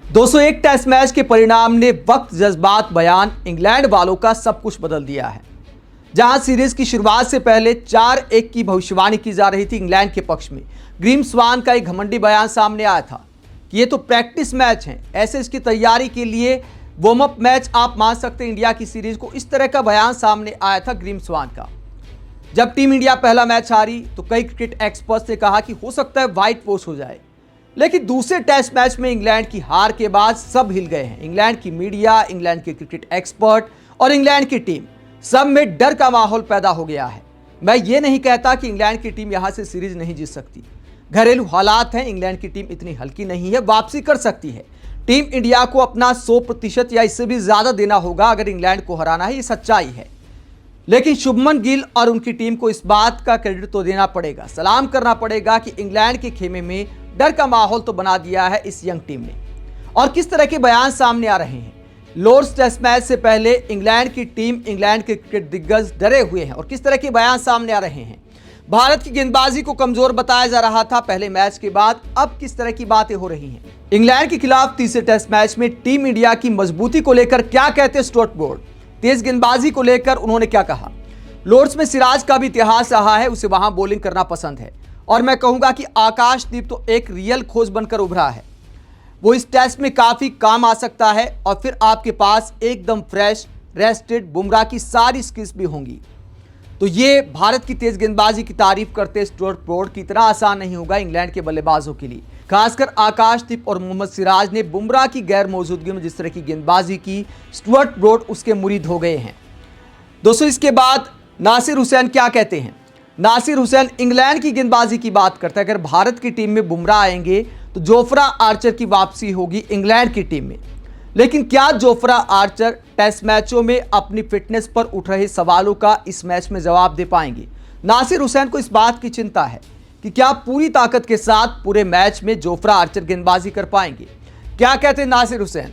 दोस्तों, एक test match के परिणाम ने वक्त, जज्बात, बयान इंग्लैंड वालों का सब कुछ बदल दिया है। जहां सीरीज की शुरुआत से पहले 4-1 की भविष्यवाणी की जा रही थी इंग्लैंड के पक्ष में, ग्रीम स्वान का एक घमंडी बयान सामने आया था कि ये तो प्रैक्टिस मैच है, ऐसे इसकी तैयारी के लिए वार्म अप मैच आप मान सकते हैं इंडिया की सीरीज को। इस तरह का बयान सामने आया था ग्रीम स्वान का। जब टीम इंडिया पहला मैच हारी तो कई क्रिकेट एक्सपर्ट्स ने कहा कि हो सकता है व्हाइट वॉश हो जाए, लेकिन दूसरे टेस्ट मैच में इंग्लैंड की हार के बाद सब हिल गए हैं। इंग्लैंड की मीडिया, इंग्लैंड के क्रिकेट एक्सपर्ट और इंग्लैंड की टीम, सब में डर का माहौल पैदा हो गया है। मैं ये नहीं कहता कि इंग्लैंड की टीम यहां से सीरीज नहीं जीत सकती, घरेलू हालात हैं, इंग्लैंड की टीम इतनी हल्की नहीं है, वापसी कर सकती है। टीम इंडिया को अपना 100% या इससे भी ज्यादा देना होगा अगर इंग्लैंड को हराना है, ये सच्चाई है। लेकिन शुभमन गिल और उनकी टीम को इस बात का क्रेडिट तो देना पड़ेगा, सलाम करना पड़ेगा कि इंग्लैंड के खेमे में डर का माहौल तो बना दिया है इस यंग टीम ने। और किस तरह के बयान सामने आ रहे हैं। लॉर्ड्स टेस्ट मैच से पहले इंग्लैंड की टीम, इंग्लैंड के क्रिकेट दिग्गज डरे हुए हैं और किस तरह के बयान सामने आ रहे हैं। भारत की गेंदबाजी को कमजोर बताया जा रहा था पहले मैच के बाद, अब किस तरह की बातें हो रही हैं। इंग्लैंड के खिलाफ तीसरे टेस्ट मैच में टीम इंडिया की मजबूती को लेकर क्या कहते स्टुअर्ट ब्रॉड, तेज गेंदबाजी को लेकर उन्होंने क्या कहा। लॉर्ड्स में सिराज का भी इतिहास रहा है, उसे वहां बॉलिंग करना पसंद है और मैं कहूंगा कि आकाशदीप तो एक रियल खोज बनकर उभरा है। वो इस टेस्ट में काफी काम आ सकता है और फिर आपके पास एकदम फ्रेश, रेस्टेड बुमराह की सारी स्किल्स भी होंगी। तो ये भारत की तेज गेंदबाजी की तारीफ करते स्टुअर्ट ब्रॉड की इतना आसान नहीं होगा इंग्लैंड के बल्लेबाजों के लिए। खासकर आकाशदीप और मोहम्मद सिराज ने बुमराह की गैर मौजूदगी में जिस तरह की गेंदबाजी की, स्टुअर्ट ब्रॉड उसके मुरीद हो गए हैं। दोस्तों, इसके बाद नासिर हुसैन क्या कहते हैं। नासिर हुसैन इंग्लैंड की गेंदबाजी की बात करता है। अगर भारत की टीम में बुमराह आएंगे तो जोफ्रा आर्चर की वापसी होगी इंग्लैंड की टीम में। लेकिन क्या जोफ्रा आर्चर टेस्ट मैचों में अपनी फिटनेस पर उठ रहे सवालों का इस मैच में जवाब दे पाएंगे। नासिर हुसैन को इस बात की चिंता है कि क्या पूरी ताकत के साथ पूरे मैच में जोफ्रा आर्चर गेंदबाजी कर पाएंगे। क्या कहते हैं नासिर हुसैन।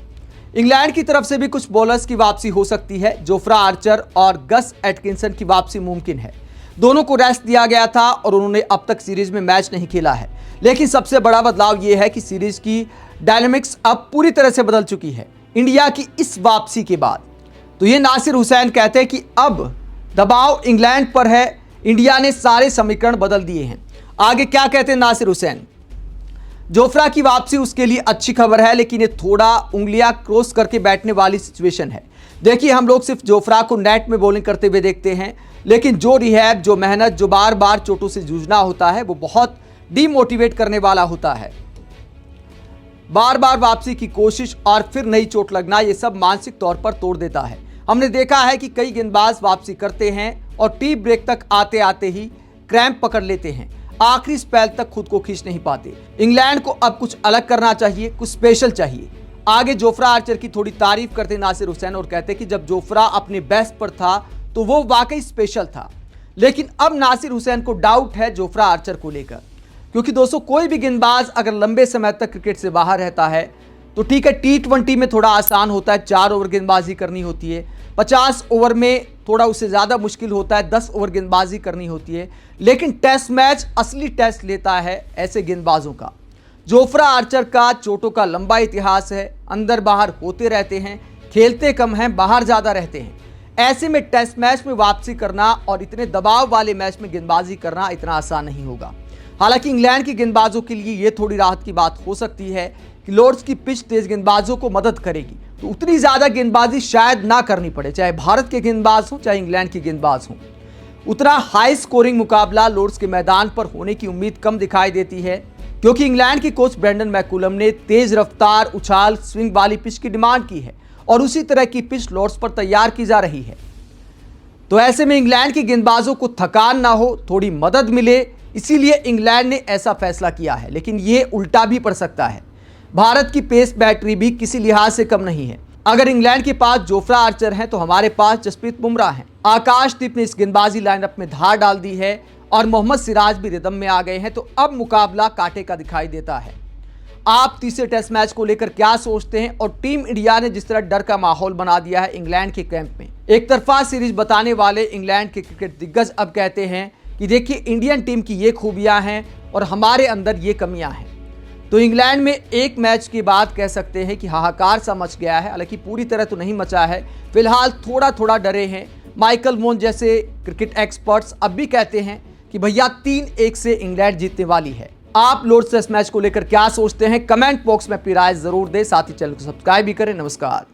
इंग्लैंड की तरफ से भी कुछ बॉलर्स की वापसी हो सकती है। जोफ्रा आर्चर और गस एटकिंसन की वापसी मुमकिन है। दोनों को रेस्ट दिया गया था और उन्होंने अब तक सीरीज में मैच नहीं खेला है। लेकिन सबसे बड़ा बदलाव यह है कि सीरीज की डायनामिक्स अब पूरी तरह से बदल चुकी है इंडिया की इस वापसी के बाद। तो ये नासिर हुसैन कहते हैं कि अब दबाव इंग्लैंड पर है, इंडिया ने सारे समीकरण बदल दिए हैं। आगे क्या कहते हैं नासिर हुसैन। जोफ्रा की वापसी उसके लिए अच्छी खबर है, लेकिन ये थोड़ा उंगलियां क्रॉस करके बैठने वाली सिचुएशन है। देखिए, हम लोग सिर्फ जोफ्रा को नेट में बॉलिंग करते हुए देखते हैं, लेकिन जो रिहैब, जो मेहनत, जो बार बार चोटों से जूझना होता है, वो बहुत डीमोटिवेट करने वाला होता है। बार बार वापसी की कोशिश और फिर नई चोट लगना, ये सब मानसिक तौर पर तोड़ देता है। हमने देखा है कि कई गेंदबाज वापसी करते हैं और टी ब्रेक तक आते आते ही क्रैम्प पकड़ लेते हैं, आखिरी स्पेल तक खुद को खींच नहीं पाते। इंग्लैंड को अब कुछ अलग करना चाहिए, कुछ स्पेशल चाहिए। आगे जोफ्रा आर्चर की थोड़ी तारीफ करते नासिर हुसैन और कहते कि जब जोफ्रा अपने बेस्ट पर था तो वो वाकई स्पेशल था। लेकिन अब नासिर हुसैन को डाउट है जोफ्रा आर्चर को लेकर, क्योंकि दोस्तों कोई भी गेंदबाज अगर लंबे समय तक क्रिकेट से बाहर रहता है तो ठीक है, T20 में थोड़ा आसान होता है, 4 ओवर गेंदबाजी करनी होती है। 50 ओवर में थोड़ा उससे ज़्यादा मुश्किल होता है, 10 ओवर गेंदबाजी करनी होती है। लेकिन टेस्ट मैच असली टेस्ट लेता है ऐसे गेंदबाजों का। जोफ्रा आर्चर का चोटों का लंबा इतिहास है, अंदर बाहर होते रहते हैं, खेलते कम हैं, बाहर ज़्यादा रहते हैं। ऐसे में टेस्ट मैच में वापसी करना और इतने दबाव वाले मैच में गेंदबाजी करना इतना आसान नहीं होगा। हालांकि इंग्लैंड के गेंदबाजों के लिए यह थोड़ी राहत की बात हो सकती है कि लॉर्ड्स की पिच तेज गेंदबाजों को मदद करेगी, तो उतनी ज्यादा गेंदबाजी शायद ना करनी पड़े, चाहे भारत के गेंदबाज हो चाहे इंग्लैंड के गेंदबाज हो। उतना हाई स्कोरिंग मुकाबला लॉर्ड्स के मैदान पर होने की उम्मीद कम दिखाई देती है, क्योंकि इंग्लैंड के कोच ब्रेंडन मैकुलम ने तेज रफ्तार, उछाल, स्विंग वाली पिच की डिमांड की है और उसी तरह की पिच लॉर्ड्स पर तैयार की जा रही है। तो ऐसे में इंग्लैंड के गेंदबाजों को थकान ना हो, थोड़ी मदद मिले, इसीलिए इंग्लैंड ने ऐसा फैसला किया है। लेकिन ये उल्टा भी पड़ सकता है। भारत की पेस बैटरी भी किसी लिहाज से कम नहीं है। अगर इंग्लैंड के पास जोफ्रा आर्चर हैं तो हमारे पास जसप्रीत बुमराह हैं। आकाशदीप ने इस गेंदबाजी लाइनअप में धार डाल दी है और मोहम्मद सिराज भी रिदम में आ गए हैं, तो अब मुकाबला कांटे का दिखाई देता है। आप तीसरे टेस्ट मैच को लेकर क्या सोचते हैं। और टीम इंडिया ने जिस तरह डर का माहौल बना दिया है इंग्लैंड के कैंप में, एक तरफा सीरीज बताने वाले इंग्लैंड के क्रिकेट दिग्गज अब कहते हैं कि देखिए, इंडियन टीम की ये खूबियां हैं और हमारे अंदर ये कमियां हैं। तो इंग्लैंड में एक मैच के बाद कह सकते हैं कि हाहाकार सा मच गया है। हालांकि पूरी तरह तो नहीं मचा है, फिलहाल थोड़ा थोड़ा डरे हैं। माइकल वोन जैसे क्रिकेट एक्सपर्ट्स अब भी कहते हैं कि भैया 3-1 से इंग्लैंड जीतने वाली है। आप लॉर्ड्स टेस्ट मैच को लेकर क्या सोचते हैं? कमेंट बॉक्स में अपनी राय जरूर दें। साथ ही चैनल को सब्सक्राइब भी करें। नमस्कार।